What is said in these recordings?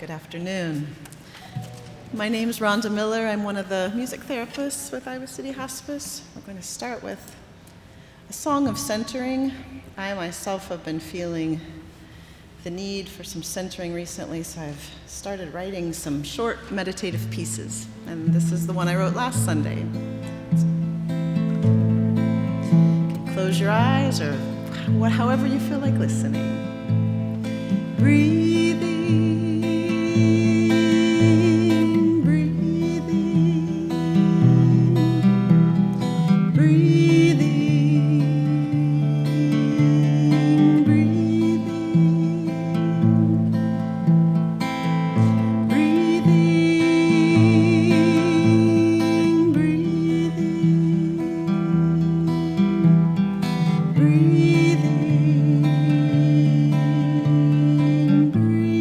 Good afternoon. My name is Rhonda Miller. I'm one of the music therapists with Iowa City Hospice. We're going to start with a song of centering. I myself have been feeling the need for some centering recently, so I've started writing some short meditative pieces. And this is the one I wrote last Sunday. Close your eyes, or however you feel like listening. Breathing, breathing, breathing, breathing, breathing, breathing, breathing.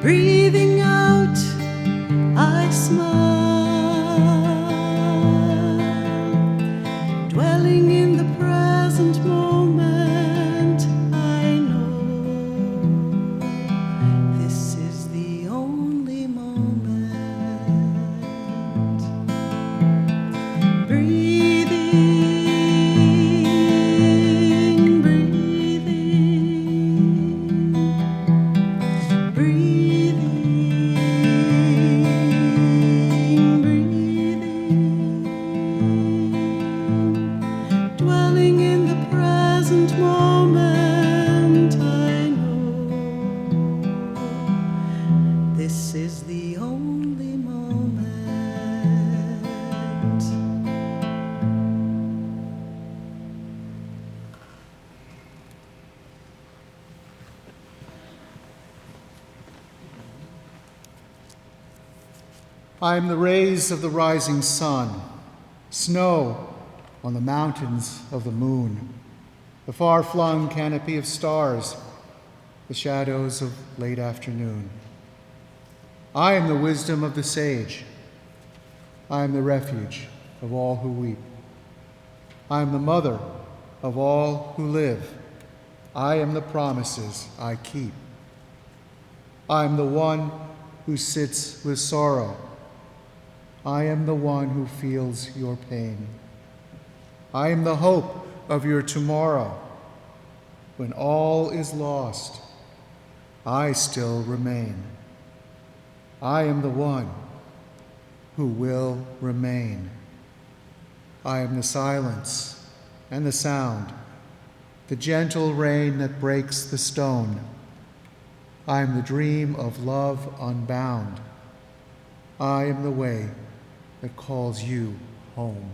Breathing out, I smile. Dwelling in the present moment, I know this is the only moment. Breathing, breathing, breathing. Dwelling in the present moment, I know this is the only moment. I am the rays of the rising sun, snow on the mountains of the moon, the far-flung canopy of stars, the shadows of late afternoon. I am the wisdom of the sage. I am the refuge of all who weep. I am the mother of all who live. I am the promises I keep. I am the one who sits with sorrow. I am the one who feels your pain. I am the hope of your tomorrow. When all is lost, I still remain. I am the one who will remain. I am the silence and the sound, the gentle rain that breaks the stone. I am the dream of love unbound. I am the way that calls you home.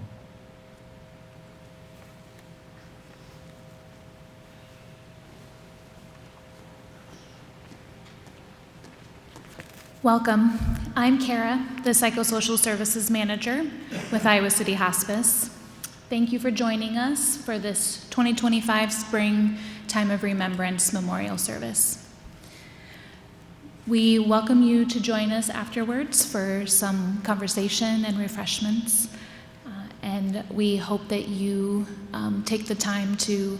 Welcome. I'm Kara, the Psychosocial Services Manager with Iowa City Hospice. Thank you for joining us for this 2025 Spring Time of Remembrance Memorial Service. We welcome you to join us afterwards for some conversation and refreshments, and we hope that you take the time to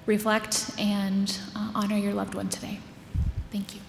reflect and honor your loved one today. Thank you.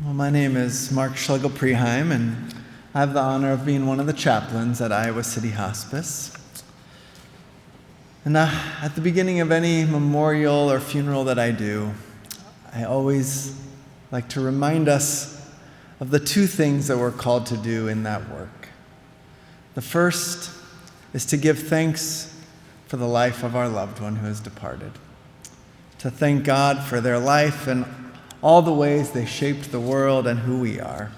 Well, my name is Mark Schlegel-Preheim, and I have the honor of being one of the chaplains at Iowa City Hospice. And at the beginning of any memorial or funeral that I do, I always like to remind us of the two things that we're called to do in that work. The first is to give thanks for the life of our loved one who has departed, to thank God for their life and all the ways they shaped the world and who we are.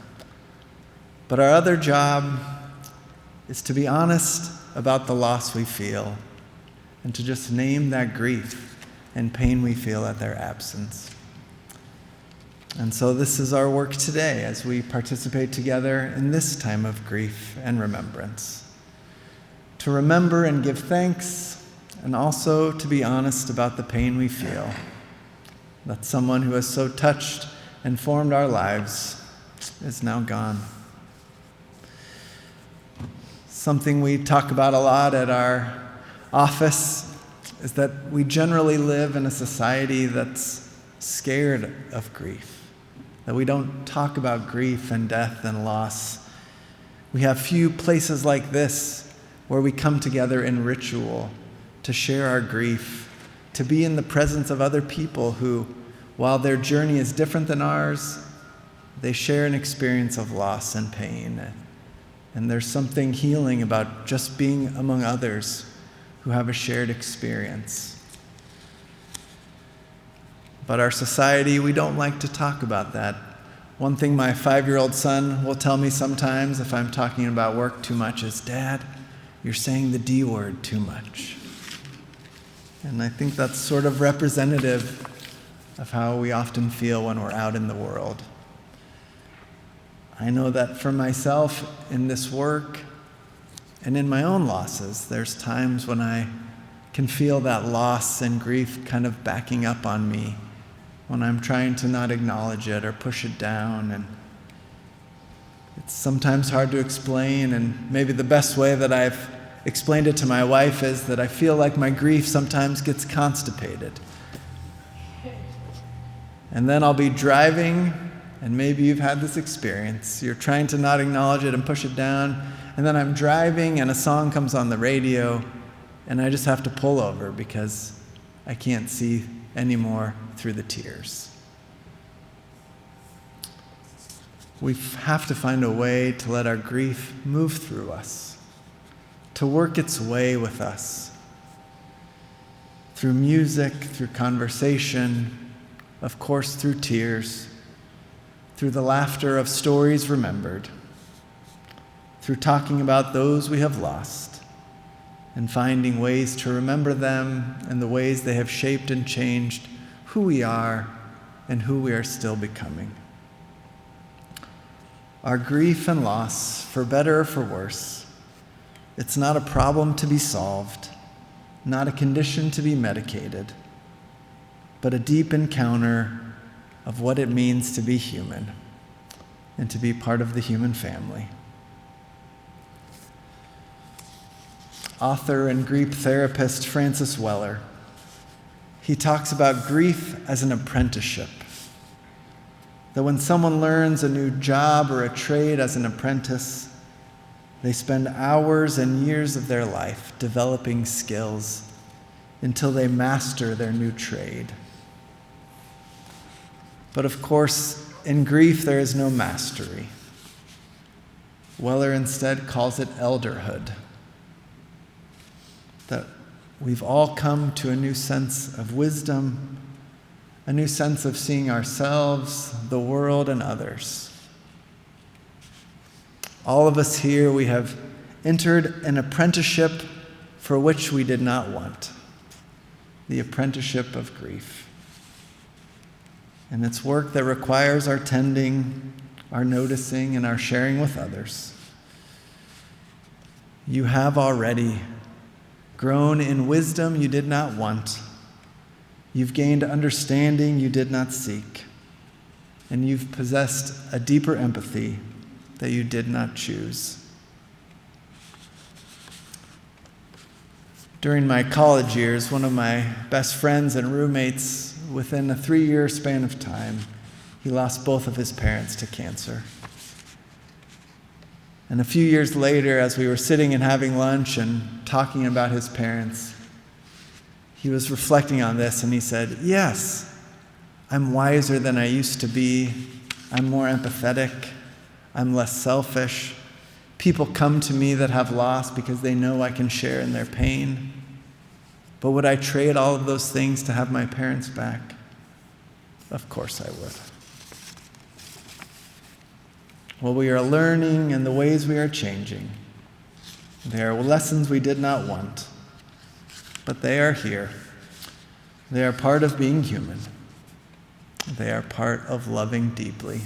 But our other job is to be honest about the loss we feel and to just name that grief and pain we feel at their absence. And so this is our work today as we participate together in this time of grief and remembrance. To remember and give thanks, and also to be honest about the pain we feel that someone who has so touched and formed our lives is now gone. Something we talk about a lot at our office is that we generally live in a society that's scared of grief, that we don't talk about grief and death and loss. We have few places like this where we come together in ritual to share our grief, to be in the presence of other people who, while their journey is different than ours, they share an experience of loss and pain. And there's something healing about just being among others who have a shared experience. But our society, we don't like to talk about that. One thing my 5-year-old son will tell me sometimes if I'm talking about work too much is, "Dad, you're saying the D word too much." And I think that's sort of representative of how we often feel when we're out in the world. I know that for myself in this work and in my own losses, there's times when I can feel that loss and grief kind of backing up on me when I'm trying to not acknowledge it or push it down. And it's sometimes hard to explain, and maybe the best way that I've explained it to my wife is that I feel like my grief sometimes gets constipated. And then I'll be driving, and maybe you've had this experience. You're trying to not acknowledge it and push it down, and then I'm driving and a song comes on the radio, and I just have to pull over because I can't see anymore through the tears. We have to find a way to let our grief move through us, to work its way with us, through music, through conversation, of course through tears, through the laughter of stories remembered, through talking about those we have lost, and finding ways to remember them and the ways they have shaped and changed who we are and who we are still becoming. Our grief and loss, for better or for worse, it's not a problem to be solved, not a condition to be medicated, but a deep encounter of what it means to be human and to be part of the human family. Author and grief therapist Francis Weller, he talks about grief as an apprenticeship. That when someone learns a new job or a trade as an apprentice, they spend hours and years of their life developing skills until they master their new trade. But of course, in grief there is no mastery. Weller instead calls it elderhood. That we've all come to a new sense of wisdom, a new sense of seeing ourselves, the world, and others. All of us here, we have entered an apprenticeship for which we did not want, the apprenticeship of grief. And it's work that requires our tending, our noticing, and our sharing with others. You have already grown in wisdom you did not want. You've gained understanding you did not seek. And you've possessed a deeper empathy that you did not choose. During my college years, one of my best friends and roommates, within a 3-year span of time, he lost both of his parents to cancer. And a few years later, as we were sitting and having lunch and talking about his parents, he was reflecting on this and he said, yes, I'm wiser than I used to be. I'm more empathetic. I'm less selfish. People come to me that have lost because they know I can share in their pain. But would I trade all of those things to have my parents back? Of course I would. Well, we are learning and the ways we are changing. There are lessons we did not want, but they are here. They are part of being human. They are part of loving deeply.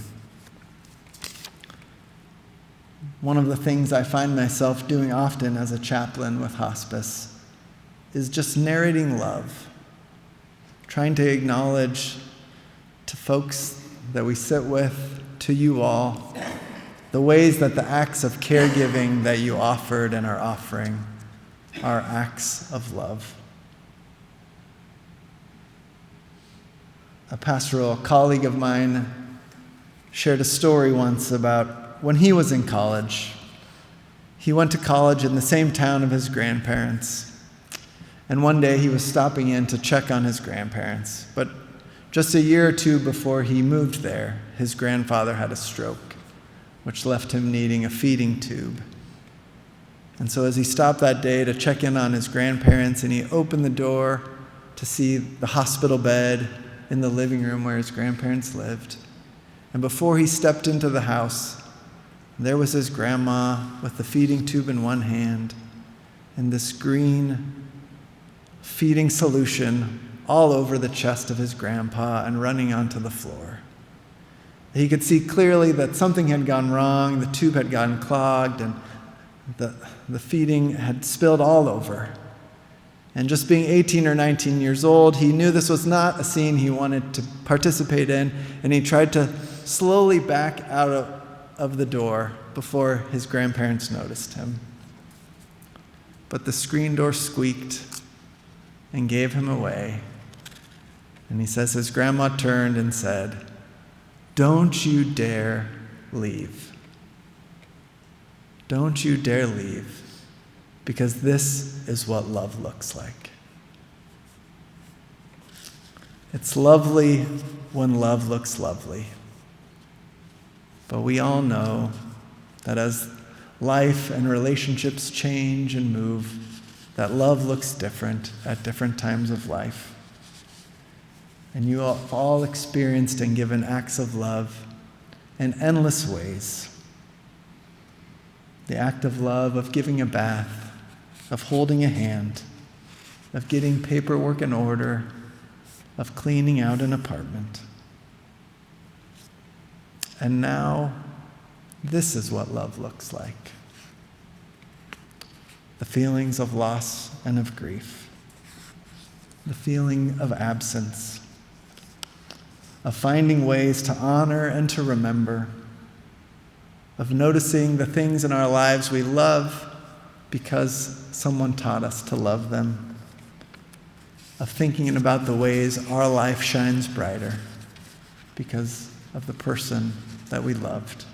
One of the things I find myself doing often as a chaplain with hospice is just narrating love, trying to acknowledge to folks that we sit with, to you all, the ways that the acts of caregiving that you offered and are offering are acts of love. A pastoral colleague of mine shared a story once about when he was in college. He went to college in the same town of his grandparents. And one day he was stopping in to check on his grandparents. But just a year or two before he moved there, his grandfather had a stroke, which left him needing a feeding tube. And so as he stopped that day to check in on his grandparents, and he opened the door to see the hospital bed in the living room where his grandparents lived. And before he stepped into the house, there was his grandma with the feeding tube in one hand and this green feeding solution all over the chest of his grandpa and running onto the floor. He could see clearly that something had gone wrong, the tube had gotten clogged, and the feeding had spilled all over. And just being 18 or 19 years old, he knew this was not a scene he wanted to participate in, and he tried to slowly back out of the door before his grandparents noticed him. But the screen door squeaked and gave him away. And he says his grandma turned and said, "Don't you dare leave. Don't you dare leave. Because this is what love looks like." It's lovely when love looks lovely. But we all know that as life and relationships change and move, that love looks different at different times of life. And you have all experienced and given acts of love in endless ways. The act of love of giving a bath, of holding a hand, of getting paperwork in order, of cleaning out an apartment. And now, this is what love looks like. The feelings of loss and of grief, the feeling of absence, of finding ways to honor and to remember, of noticing the things in our lives we love because someone taught us to love them, of thinking about the ways our life shines brighter because of the person that we loved.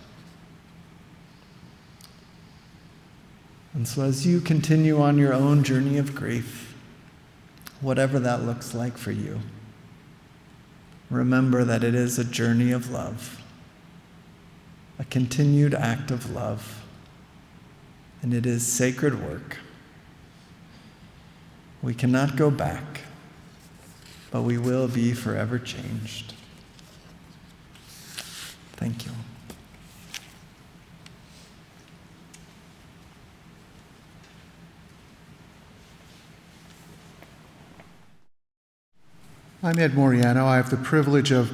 And so as you continue on your own journey of grief, whatever that looks like for you, remember that it is a journey of love, a continued act of love, and it is sacred work. We cannot go back, but we will be forever changed. Thank you. I'm Ed Moriano. I have the privilege of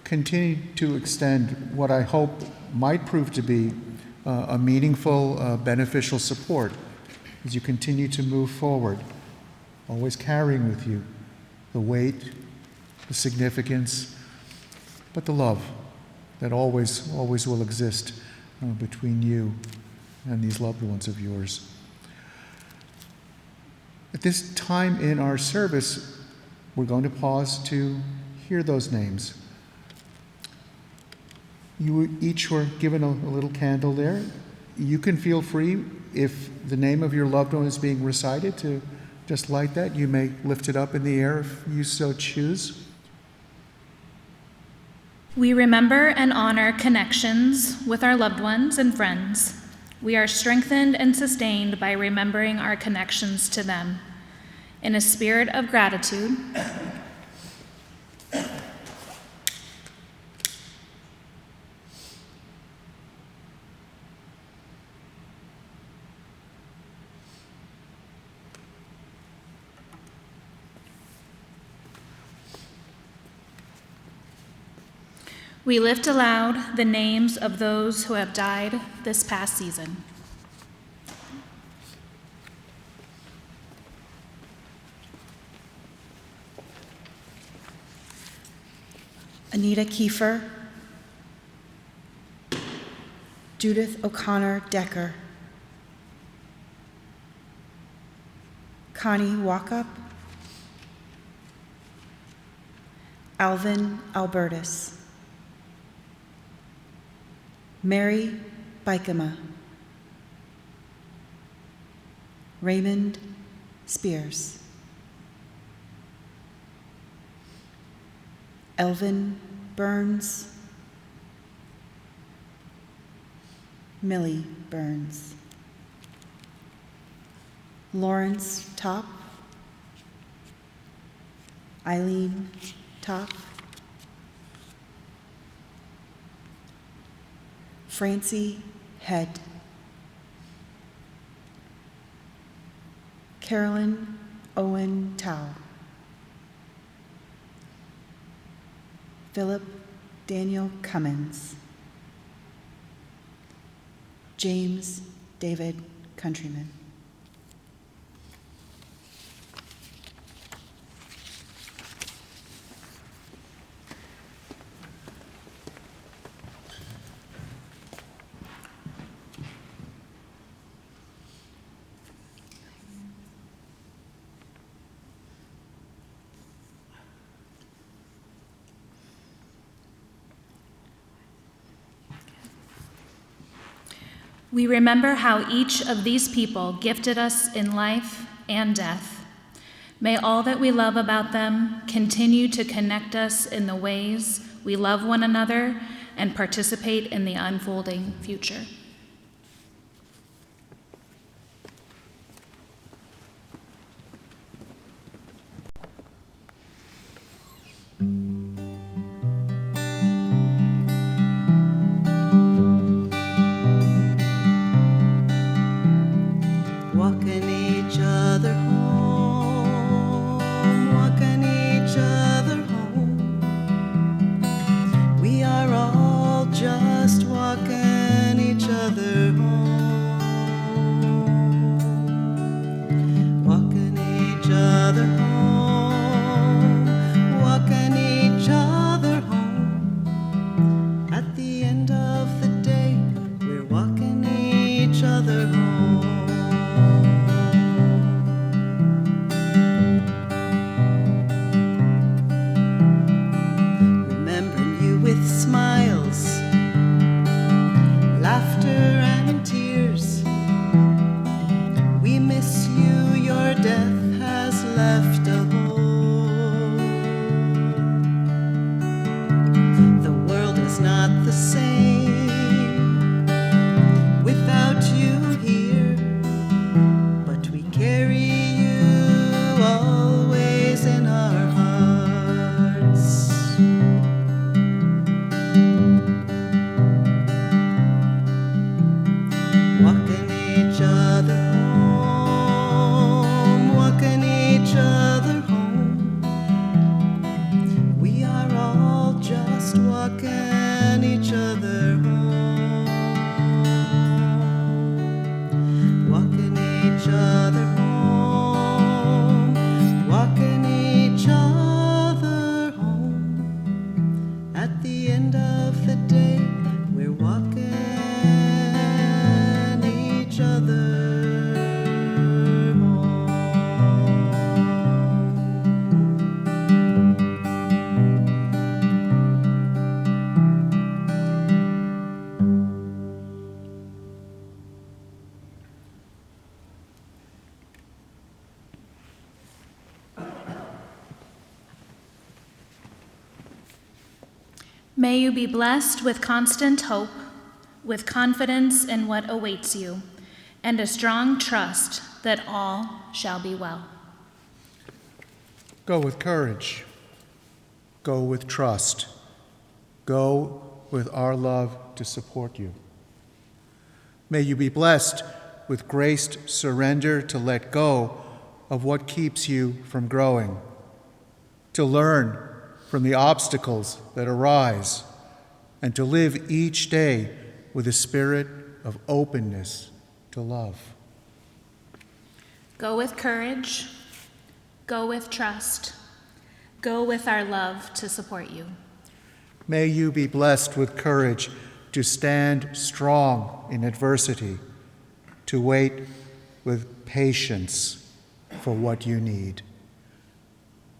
continuing to extend what I hope might prove to be a meaningful, beneficial support as you continue to move forward, always carrying with you the weight, the significance, but the love that always will exist between you and these loved ones of yours. At this time in our service, we're going to pause to hear those names. You each were given a little candle there. You can feel free, if the name of your loved one is being recited, to just like that. You may lift it up in the air if you so choose. We remember and honor connections with our loved ones and friends. We are strengthened and sustained by remembering our connections to them. In a spirit of gratitude, we lift aloud the names of those who have died this past season. Anita Kiefer, Judith O'Connor Decker, Connie Walkup, Alvin Albertus, Mary Bikema, Raymond Spears, Elvin Burns, Millie Burns, Lawrence Top, Eileen Top, Francie Head, Carolyn Owen Tao, Philip Daniel Cummins, James David Countryman. We remember how each of these people gifted us in life and death. May all that we love about them continue to connect us in the ways we love one another and participate in the unfolding future. Walking each other home, walking each other home. We are all just walking each other home, walking each other home, walking each other home. At the end of the day, we're walking each other home. With smiles, laughter and tears. We miss you, your death has left a hole. The world is not the same without you here, but we carry you always in our hearts. Walking each other home, walking each other home. May you be blessed with constant hope, with confidence in what awaits you, and a strong trust that all shall be well. Go with courage. Go with trust. Go with our love to support you. May you be blessed with graced surrender to let go of what keeps you from growing, to learn from the obstacles that arise, and to live each day with a spirit of openness to love. Go with courage. Go with trust. Go with our love to support you. May you be blessed with courage to stand strong in adversity, to wait with patience for what you need.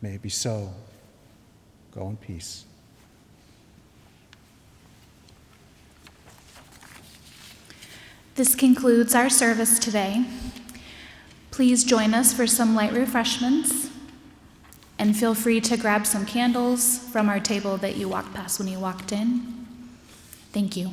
May it be so. Go in peace. This concludes our service today. Please join us for some light refreshments, and feel free to grab some candles from our table that you walked past when you walked in. Thank you.